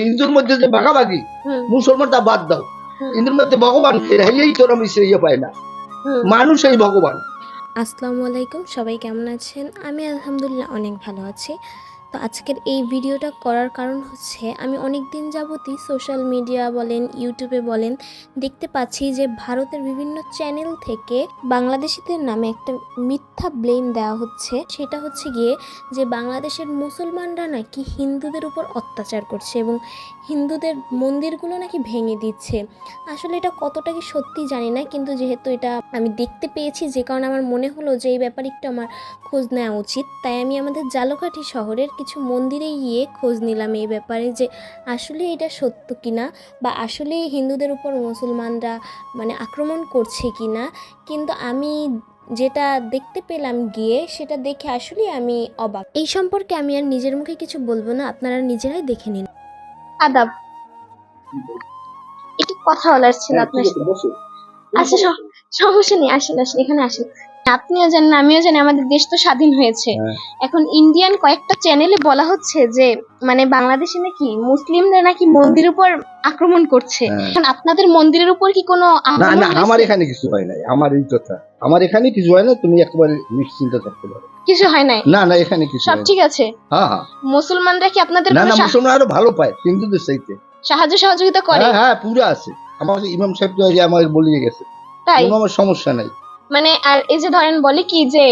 হিন্দুর মধ্যে যে ভাগাভাগি মুসলমানটা বাদ দাও, হিন্দুর মধ্যে ভগবান এই তোর আমি ইয়ে পাই না, মানুষ এই ভগবান। আসসালামু আলাইকুম, সবাই কেমন আছেন? আমি আলহামদুলিল্লাহ অনেক ভালো আছি। তো আজকের এই ভিডিওটা করার কারণ হচ্ছে আমি অনেক দিন যাবতই সোশ্যাল মিডিয়া বলেন, ইউটিউবে বলেন, দেখতে পাচ্ছি যে ভারতের বিভিন্ন চ্যানেল থেকে বাংলাদেশিদের নামে একটা মিথ্যা ব্লেম দেওয়া হচ্ছে। সেটা হচ্ছে গিয়ে যে বাংলাদেশের মুসলমানরা নাকি হিন্দুদের উপর অত্যাচার করছে এবং হিন্দুদের মন্দিরগুলো নাকি ভেঙে দিচ্ছে। আসলে এটা কতটা কি সত্যি জানি না, কিন্তু যেহেতু এটা আমি দেখতে পেয়েছি, যে কারণে আমার মনে হলো যে এই ব্যাপারে একটু আমার খোঁজ নেওয়া উচিত। তাই আমি আমাদের জালকাঠি শহরের কিছু মন্দিরে গিয়ে খোঁজ নিলাম এই ব্যাপারে, যে আসলে এটা সত্য কিনা বা আসলে হিন্দুদের উপর মুসলমানরা আক্রমণ করছে কিনা। কিন্তু আমি যেটা দেখতে পেলাম গিয়ে, সেটা দেখে আসলে আমি অবাক। এই সম্পর্কে আমি আর নিজের মুখে কিছু বলবো না, আপনারা নিজেরাই দেখে নিন। আদাব, একটু কথা বলার ছিল আপনার সাথে। আচ্ছা, সমস্যা নেই, আসেন আসেন, এখানে আসেন। আপনিও জানেন আমিও জানি আমাদের দেশ তো স্বাধীন হয়েছে। এখন ইন্ডিয়ান কয়েকটা চ্যানেলে বলা হচ্ছে যে বাংলাদেশে নাকি মুসলিমরা নাকি মন্দিরের উপর আক্রমণ করছে। এখন আপনাদের মন্দিরের উপর কি কোনো না না, আমার এখানে কিছু হয় নাই, আমার এই কথা, আমার এখানে কিছু হয় না, তুমি একেবারে নিশ্চিন্ত থাকতে পারো, কিছু হয় নাই। না না, এখানে কিছু সব ঠিক আছে। হ্যাঁ হ্যাঁ, মুসলমানরা কি আপনাদের না না, মুসলমান আরো ভালো পায় হিন্দুদের চাইতে, সাহায্য সহযোগিতা করে? হ্যাঁ হ্যাঁ, পুরো আছে। আমার ইমাম সাহেব তো আমাকে বলিয়ে গেছে, তাই কোনো আমার সমস্যা নাই। আর এই যে ধরেন বলে কি যে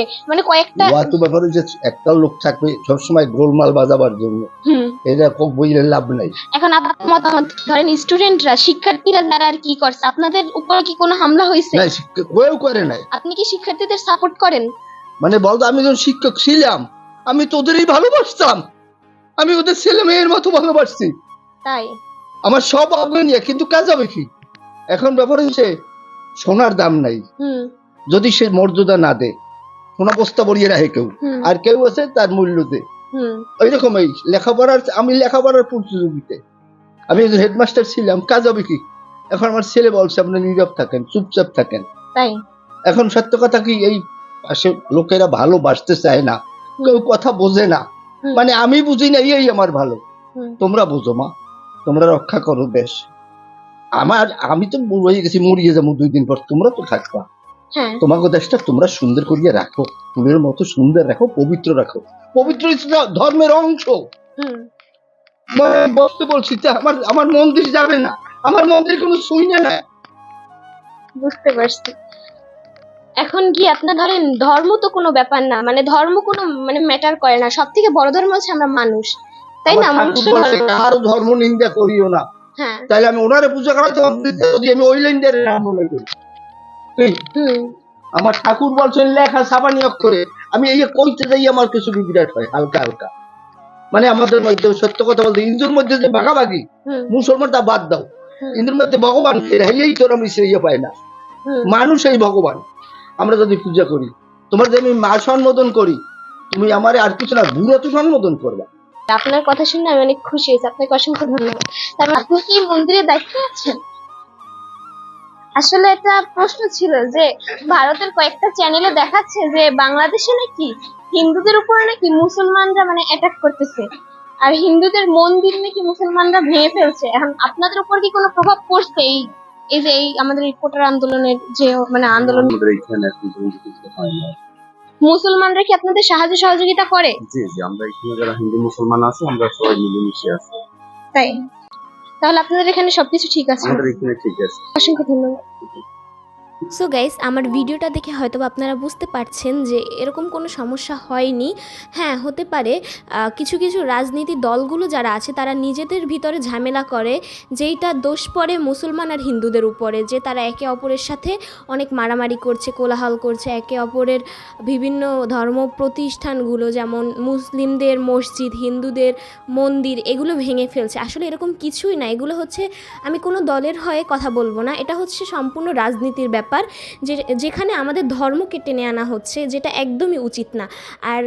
কয়েকটা ওয়াতো ব্যাপারে যে একটা লোক থাকবে সবসময় গোলমাল বাজাবার জন্য, এটা খুব বুঝলে লাভ নাই। এখন আপনার মতামত, ধরেন স্টুডেন্টরা, শিক্ষার্থীরা যারা আর কি করছে, আপনাদের উপর কি কোনো হামলা হয়েছে? না, কেউ করে নাই। আপনি কি শিক্ষার্থীদের সাপোর্ট করেন? বলতো, আমি যখন শিক্ষক ছিলাম আমি তোদেরই ভালোবাসতাম, আমি ওদের ছেলে মেয়ের মতো ভালোবাসছি, তাই আমার সব অগ্রণীয়, কিন্তু কাজ হবে কি? এখন ব্যাপার হচ্ছে সোনার দাম নাই, যদি সে মর্যাদা না দেয়, সোনা বস্তা বড়িয়ে রাখে কেউ, আর কেউ আছে তার মূল্য দেয়। ওইরকম এই লেখাপড়ার, আমি লেখাপড়ার প্রতিযোগিতে আমি হেডমাস্টার ছিলাম, কাজ হবে কি? এখন আমার ছেলে বলছে আপনি নীরব থাকেন, চুপচাপ থাকেন। তাই এখন সত্য কথা কি, এই পাশে লোকেরা ভালোবাসতে চায় না, কেউ কথা বোঝে না, আমি বুঝি না, এই আমার ভালো, তোমরা বুঝো মা, তোমরা রক্ষা করো দেশ। আমি তো হয়ে গেছি, মরিয়ে যাবো 2 দিন পর, তোমরা তো থাকবা, তোমাকে দেশটা তোমরা সুন্দর করিয়া রাখো, ফুলের মতো সুন্দর রাখো, পবিত্র রাখো, পবিত্র ধর্মের অংশ। বসতে বলছি, আমার মন্দির যাবে না, আমার মন্দির কোনো শুনে না। বুঝতে পারছি। এখন কি আপনার ধরেন ধর্ম তো কোনো ব্যাপার না, ধর্ম কোনো ম্যাটার করে না, সব থেকে বড় ধর্ম হচ্ছে আমরা মানুষ, তাই না? কারো ধর্ম নিন্দা করিও না, তাহলে আমি ওনারে পূজা করাতে যদি আমি ওই লাইনের নাম মনে করি। আমার ঠাকুর বলছেন লেখা সাবানি অক্ষরে, আমি এই কইতে যাই আমার কিছু বিরাট হয় হালকা হালকা। আমাদের মধ্যে সত্য কথা বলতে, হিন্দুর মধ্যে যে ভাগাভাগি মুসলমানটা বাদ দাও, হিন্দুর মধ্যে ভগবান এই তোর আমি ইয়ে পাই না, মানুষ এই ভগবান। আমরা যদি পূজা করি, তোমার যে আমি মা সম্বোধন করি, তুমি আমার আর কিছু না, বুড়ো তো সম্বোধন করবা। আপনার কথা শুনে আমি অনেক খুশি হয়েছি, আপনাকে অসংখ্য ধন্যবাদ। তারপর আপনি কি মন্দিরে দায়িত্বে আছেন? আসলে এটা প্রশ্ন ছিল যে ভারতের কয়েকটা চ্যানেলে দেখাচ্ছে যে বাংলাদেশে নাকি হিন্দুদের উপর নাকি মুসলমানরা অ্যাটাক করতেছে, আর হিন্দুদের মন্দির নাকি মুসলমানরা ভেঙে ফেলছে। এখন আপনাদের উপর কি কোনো প্রভাব পড়ছে এই যে আমাদের এই কোটার আন্দোলনের যে আন্দোলন? মুসলমানরা কি আপনাদের সাহায্য সহযোগিতা করে? জি জি, আমরা এখানে যারা হিন্দু মুসলমান আছি আমরা সবাই মিলেমিশে আছি। তাই, তাহলে আপনাদের এখানে সবকিছু ঠিক আছে? আমাদের এখানে ঠিক আছে। অসংখ্য ধন্যবাদ। সো গাইস, আমার ভিডিওটা দেখে হয়তো আপনারা বুঝতে পারছেন যে এরকম কোনো সমস্যা হয়নি। হ্যাঁ, হতে পারে কিছু কিছু রাজনীতি দলগুলো যারা আছে তারা নিজেদের ভিতরে ঝামেলা করে, যেইটা দোষ পড়ে মুসলমান আর হিন্দুদের উপরে, যে তারা একে অপরের সাথে অনেক মারামারি করছে, কোলাহল করছে, একে অপরের বিভিন্ন ধর্ম প্রতিষ্ঠানগুলো যেমন মুসলিমদের মসজিদ, হিন্দুদের মন্দির, এগুলো ভেঙে ফেলছে। আসলে এরকম কিছুই না, এগুলো হচ্ছে, আমি কোনো দলের হয়ে কথা বলবো না, এটা হচ্ছে সম্পূর্ণ রাজনীতির ব্যাপার, যেখানে আমাদের ধর্মকে টেনে আনা হচ্ছে, যেটা একদমই উচিত না। আর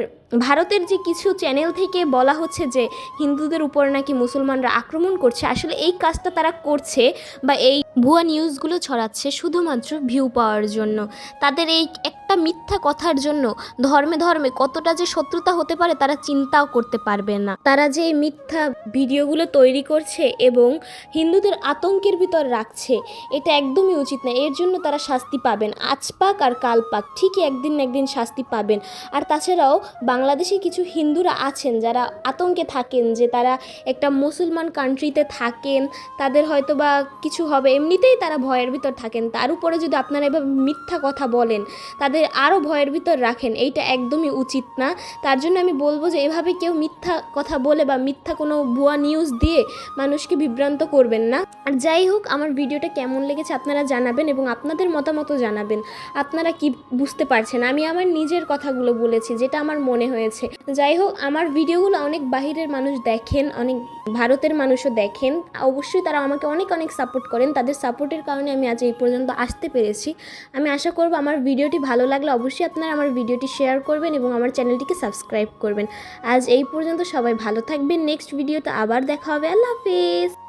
ভারতের যে কিছু চ্যানেল থেকে বলা হচ্ছে যে হিন্দুদের উপর নাকি মুসলমানরা আক্রমণ করছে, আসলে এই কাজটা তারা করছে বা এই ভুয়া নিউজগুলো ছড়াচ্ছে শুধুমাত্র ভিউ পাওয়ার জন্য। তাদের এই একটা মিথ্যা কথার জন্য ধর্মে ধর্মে কতটা যে শত্রুতা হতে পারে তারা চিন্তাও করতে পারবে না। তারা যে এই মিথ্যা ভিডিওগুলো তৈরি করছে এবং হিন্দুদের আতঙ্কের ভিতর রাখছে, এটা একদমই উচিত না। এর জন্য তারা শাস্তি পাবেন, আজ পাক আর কাল পাক, ঠিকই একদিন না একদিন শাস্তি পাবেন। আর তাছাড়াও বাংলাদেশে কিছু হিন্দুরা আছেন যারা আতঙ্কে থাকেন যে তারা একটা মুসলমান কান্ট্রিতে থাকেন, তাদের হয়তো বা কিছু হবে, এমনিতেই তারা ভয়ের ভিতর থাকেন। তার উপরে যদি আপনারা এভাবে মিথ্যা কথা বলেন, তাদের আরও ভয়ের ভিতর রাখেন, এইটা একদমই উচিত না। তার জন্য আমি বলবো যে এভাবে কেউ মিথ্যা কথা বলে বা মিথ্যা কোনো ভুয়া নিউজ দিয়ে মানুষকে বিভ্রান্ত করবেন না। আর যাই হোক, আমার ভিডিওটা কেমন লেগেছে আপনারা জানাবেন এবং আপনাদের মতামতও জানাবেন। আপনারা কি বুঝতে পারছেন, আমি আমার নিজের কথাগুলো বলেছি যেটা আমার মনে হয়েছে। যাই হোক, আমার ভিডিওগুলো অনেক বাহিরের মানুষ দেখেন, অনেক ভারতের মানুষও দেখেন। অবশ্যই তারা আমাকে অনেক অনেক সাপোর্ট করেন, তাদের সাপোর্টের কারণে আমি আজ এই পর্যন্ত আসতে পেরেছি। আমি আশা করব আমার ভিডিওটি ভালো লাগলে অবশ্যই আপনারা আমার ভিডিওটি শেয়ার করবেন এবং আমার চ্যানেলটিকে সাবস্ক্রাইব করবেন। আজ এই পর্যন্ত, সবাই ভালো থাকবেন। নেক্সট ভিডিওতে আবার দেখা হবে। আল্লাহ হাফেজ।